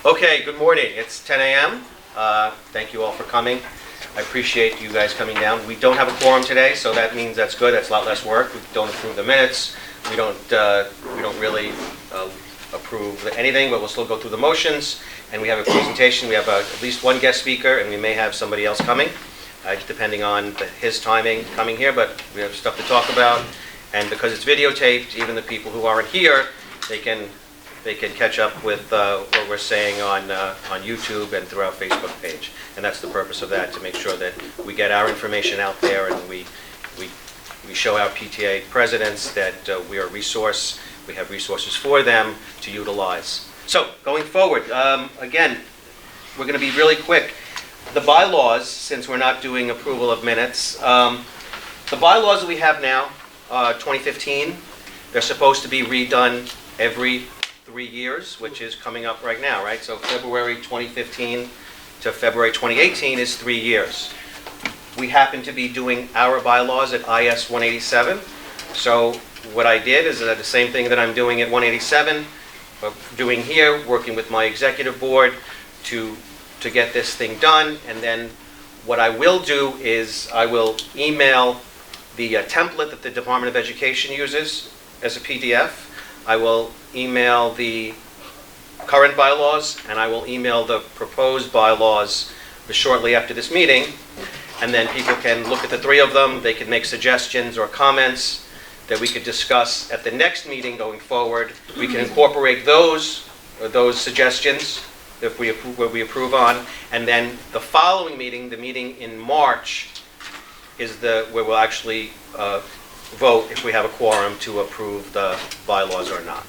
Okay, good morning. It's 10 a.m. Thank you all for coming. I appreciate you guys coming down. We don't have a quorum today, so that means that's good. That's a lot less work. We don't approve the minutes. We don't really approve anything, but we'll still go through the motions. And we have a presentation. We have at least one guest speaker, and we may have somebody else coming, depending on his timing coming here. But we have stuff to talk about, and because it's videotaped, even the people who aren't here, they can catch up with what we're saying on YouTube and through our Facebook page. And that's the purpose of that, to make sure that we get our information out there and we show our PTA presidents that we are a resource. We have resources for them to utilize. So going forward, again, we're going to be really quick. The bylaws, since we're not doing approval of minutes, the bylaws that we have now, 2015, they're supposed to be redone every 3 years, which is coming up right now, right? So February 2015 to February 2018 is 3 years. We happen to be doing our bylaws at IS 187. So what I did is the same thing that I'm doing at 187, doing here, working with my executive board to get this thing done. And then what I will do is I will email the template that the Department of Education uses as a PDF. I will email the current bylaws, and I will email the proposed bylaws shortly after this meeting. And then people can look at the three of them. They can make suggestions or comments that we could discuss at the next meeting going forward. We can incorporate those suggestions if we approve on. And then the following meeting, the meeting in March, is where we'll actually vote if we have a quorum to approve the bylaws or not.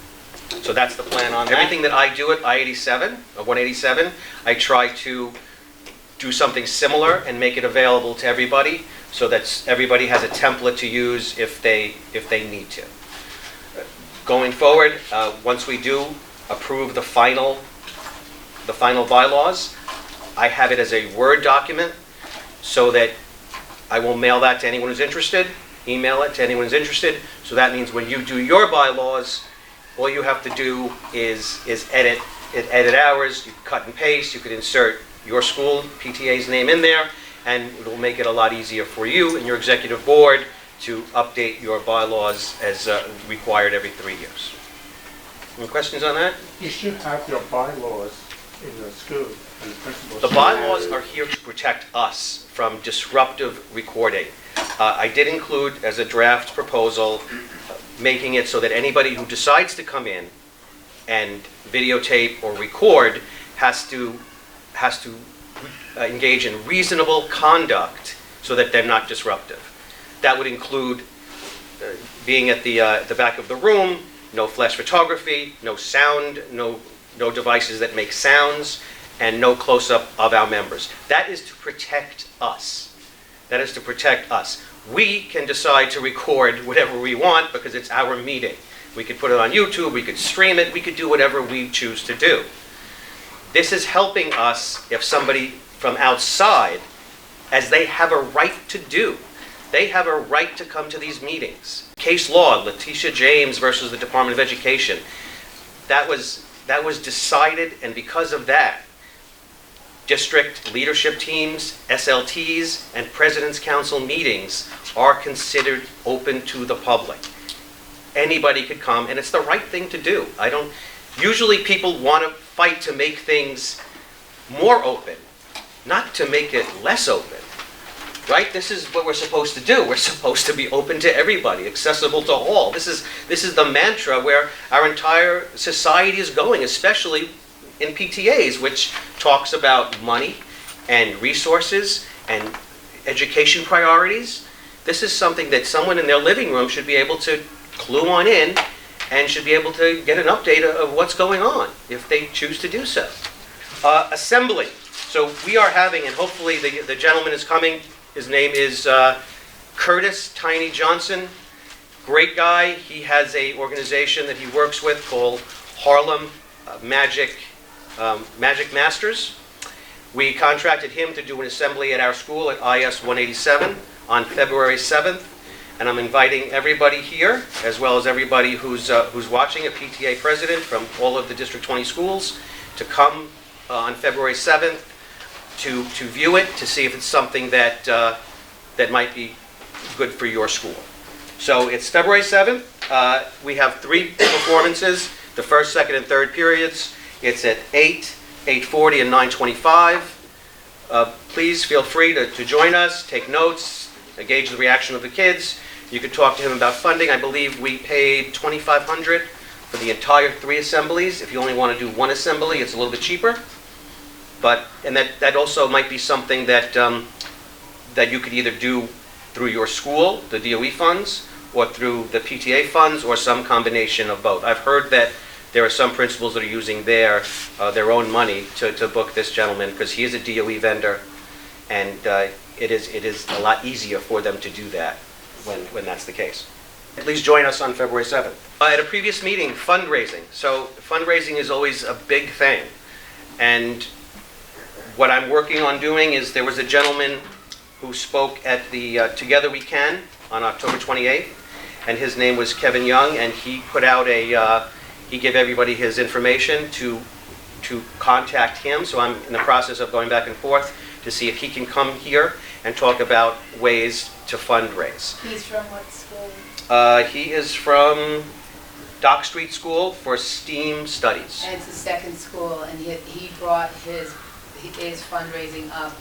So that's the plan on that. Everything that I do at I-187, I try to do something similar and make it available to everybody so that everybody has a template to use if they need to. Going forward, once we do approve the final bylaws, I have it as a Word document so that I will mail that to anyone who's interested, email it to anyone who's interested. So that means when you do your bylaws, all you have to do is edit ours. You can cut and paste. You could insert your school PTA's name in there, and it will make it a lot easier for you and your executive board to update your bylaws as required every 3 years. Any questions on that? You should have your bylaws in the school. And principals. The bylaws are here to protect us from disruptive recording. I did include as a draft proposal making it so that anybody who decides to come in and videotape or record has to engage in reasonable conduct so that they're not disruptive. That would include being at the back of the room, no flash photography, no sound, no devices that make sounds, and no close-up of our members. That is to protect us. That is to protect us. We can decide to record whatever we want because it's our meeting. We could put it on YouTube, we could stream it, we could do whatever we choose to do. This is helping us if somebody from outside, as they have a right to do, they have a right to come to these meetings. Case law, Letitia James versus the Department of Education, that was decided, and because of that, district leadership teams, SLTs, and President's Council meetings are considered open to the public. Anybody could come, and it's the right thing to do. Usually people want to fight to make things more open, not to make it less open, right? This is what we're supposed to do. We're supposed to be open to everybody, accessible to all. This is the mantra where our entire society is going, especially in PTAs, which talks about money and resources and education priorities. This is something that someone in their living room should be able to clue on in and should be able to get an update of what's going on if they choose to do so. Assembly. So we are having, and hopefully the gentleman is coming, his name is Curtis Tiny Johnson. Great guy. He has an organization that he works with called Harlem Magic Masters. We contracted him to do an assembly at our school at IS 187 on February 7th, and I'm inviting everybody here, as well as everybody who's watching, a PTA president from all of the District 20 schools, to come on February 7th to view it, to see if it's something that, that might be good for your school. So it's February 7th. We have 3 performances, the first, second, and third periods. It's at 8, 8:40, and 9:25. Please feel free to join us, take notes, gauge the reaction of the kids. You could talk to him about funding. I believe we paid $2,500 for the entire 3 assemblies. If you only want to do 1 assembly, it's a little bit cheaper. And that also might be something that, that you could either do through your school, the DOE funds, or through the PTA funds, or some combination of both. I've heard that there are some principals that are using their own money to book this gentleman, because he is a DOE vendor, and it is a lot easier for them to do that when that's the case. Please join us on February 7th. At a previous meeting, fundraising. So fundraising is always a big thing. And what I'm working on doing is, there was a gentleman who spoke at the Together We Can on October 28th, and his name was Kevin Young, and he put out he gave everybody his information to contact him. So I'm in the process of going back and forth to see if he can come here and talk about ways to fundraise. He's from what school? He is from Dock Street School for STEAM Studies. And it's the second school, and he brought his fundraising up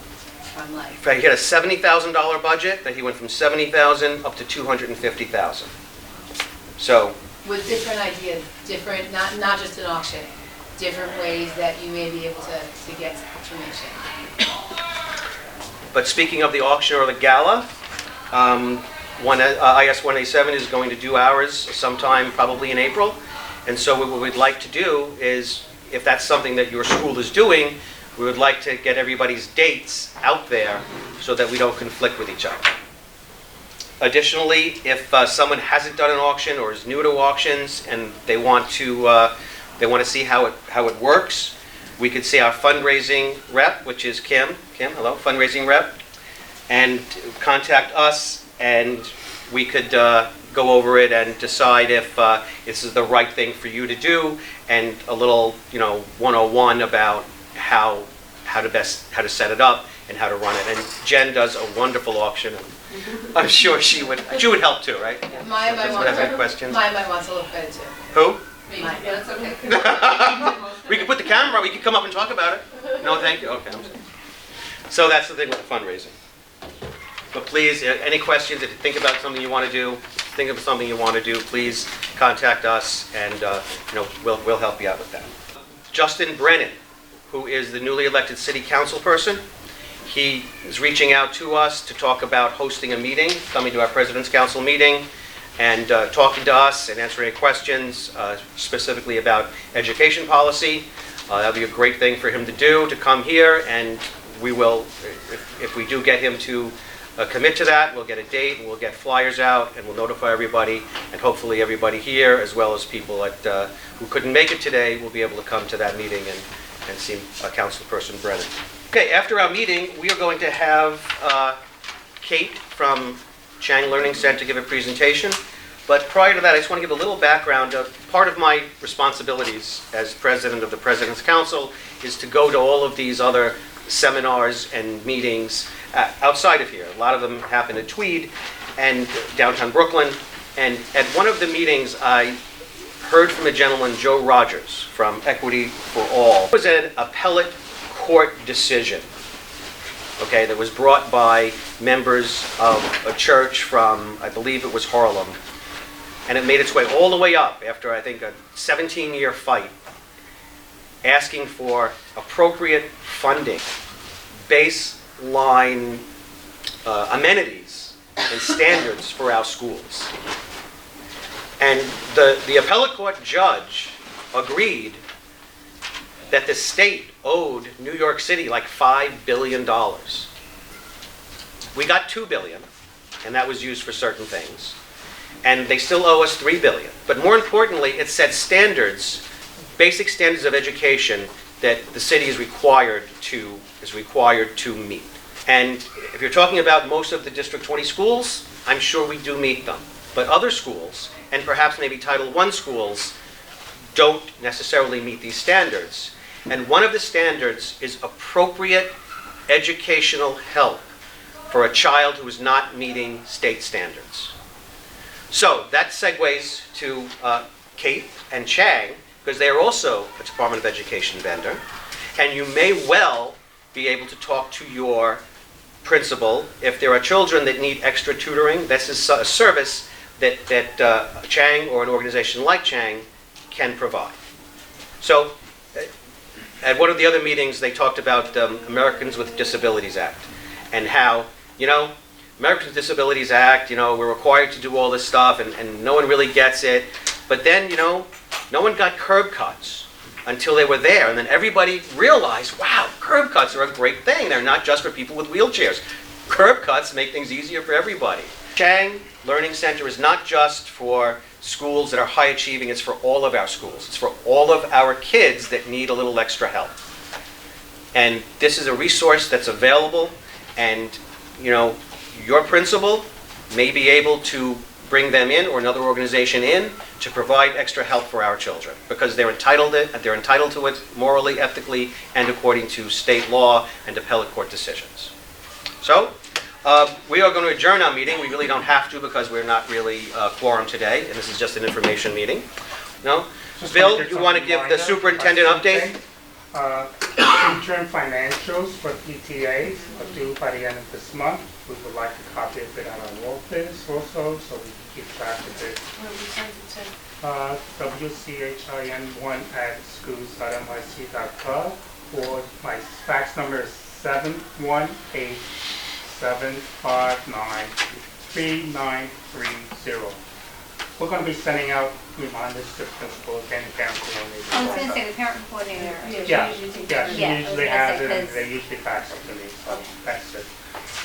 from In fact, he had a $70,000 budget that he went from $70,000 up to $250,000. So, with different ideas, not just an auction, different ways that you may be able to get information. but speaking of the auction or the gala, IS 187 is going to do ours sometime probably in April. And so what we'd like to do is, if that's something that your school is doing, we would like to get everybody's dates out there so that we don't conflict with each other. Additionally, if someone hasn't done an auction or is new to auctions and they want to see how it works, we could see our fundraising rep, which is Kim. Kim, hello, fundraising rep, and contact us, and we could go over it and decide if this is the right thing for you to do, and a little 101 about how to set it up and how to run it. And Jen does a wonderful auction. I'm sure she would help too, right? Yeah. Maya might wants a little credit too. Who? Me. That's okay. We could put the camera, we could come up and talk about it. No, thank you. Okay. So that's the thing with the fundraising. But please, any questions, if you think about something you want to do, please contact us, and we'll help you out with that. Justin Brannan, who is the newly elected city council person, he is reaching out to us to talk about hosting a meeting, coming to our President's Council meeting, and talking to us and answering questions, specifically about education policy. That would be a great thing for him to do, to come here, and we will, if we do get him to commit to that, we'll get a date, and we'll get flyers out, and we'll notify everybody, and hopefully everybody here, as well as people who couldn't make it today, will be able to come to that meeting and see Councilperson Brennan. Okay, after our meeting, we are going to have Kate from Chang Learning Center give a presentation. But prior to that, I just want to give a little background. Part of my responsibilities as president of the President's Council is to go to all of these other seminars and meetings outside of here. A lot of them happen at Tweed and downtown Brooklyn. And at one of the meetings, I heard from a gentleman, Joe Rogers, from Equity for All. It was an appellate court decision, okay, that was brought by members of a church from, I believe it was Harlem. And it made its way all the way up after, I think, a 17-year fight, asking for appropriate funding, baseline amenities and standards for our schools. And the appellate court judge agreed that the state owed New York City like $5 billion. We got $2 billion, and that was used for certain things. And they still owe us $3 billion. But more importantly, it set standards, basic standards of education that the city is required to meet. And if you're talking about most of the District 20 schools, I'm sure we do meet them. But other schools, and perhaps maybe Title I schools, don't necessarily meet these standards. And one of the standards is appropriate educational help for a child who is not meeting state standards. So that segues to Kate and Chang, because they are also a Department of Education vendor. And you may well be able to talk to your principal if there are children that need extra tutoring. This is a service that Chang or an organization like Chang can provide. So at one of the other meetings, they talked about Americans with Disabilities Act and how, Americans with Disabilities Act, we're required to do all this stuff and no one really gets it. But then, no one got curb cuts until they were there. And then everybody realized, wow, curb cuts are a great thing. They're not just for people with wheelchairs. Curb cuts make things easier for everybody. Chang Learning Center is not just for schools that are high achieving, it's for all of our schools. It's for all of our kids that need a little extra help. And this is a resource that's available, and your principal may be able to bring them in or another organization in to provide extra help for our children because they're entitled to it morally, ethically, and according to state law and appellate court decisions. So we are going to adjourn our meeting. We really don't have to because we're not really quorum today, and this is just an information meeting. No? Bill, you want to give the superintendent update? Interim financials for PTAs are due by the end of this month. We would like a copy of it on our office also, so we can keep track of it. Where we send it WCHIN1@schools.nyc.gov, or my fax number is 718-759-3930. We're going to be sending out reminders to principals and parent coordinators. I was going to say the parent coordinator. Yeah, she Yeah, usually I has was it, gonna and say, they usually fax it to me, so that's it.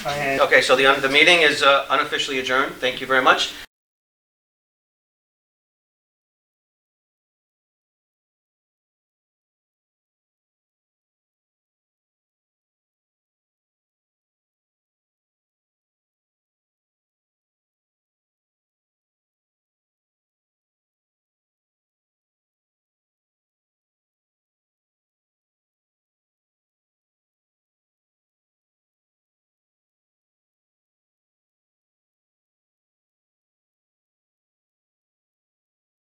And Okay, so the meeting is unofficially adjourned. Thank you very much.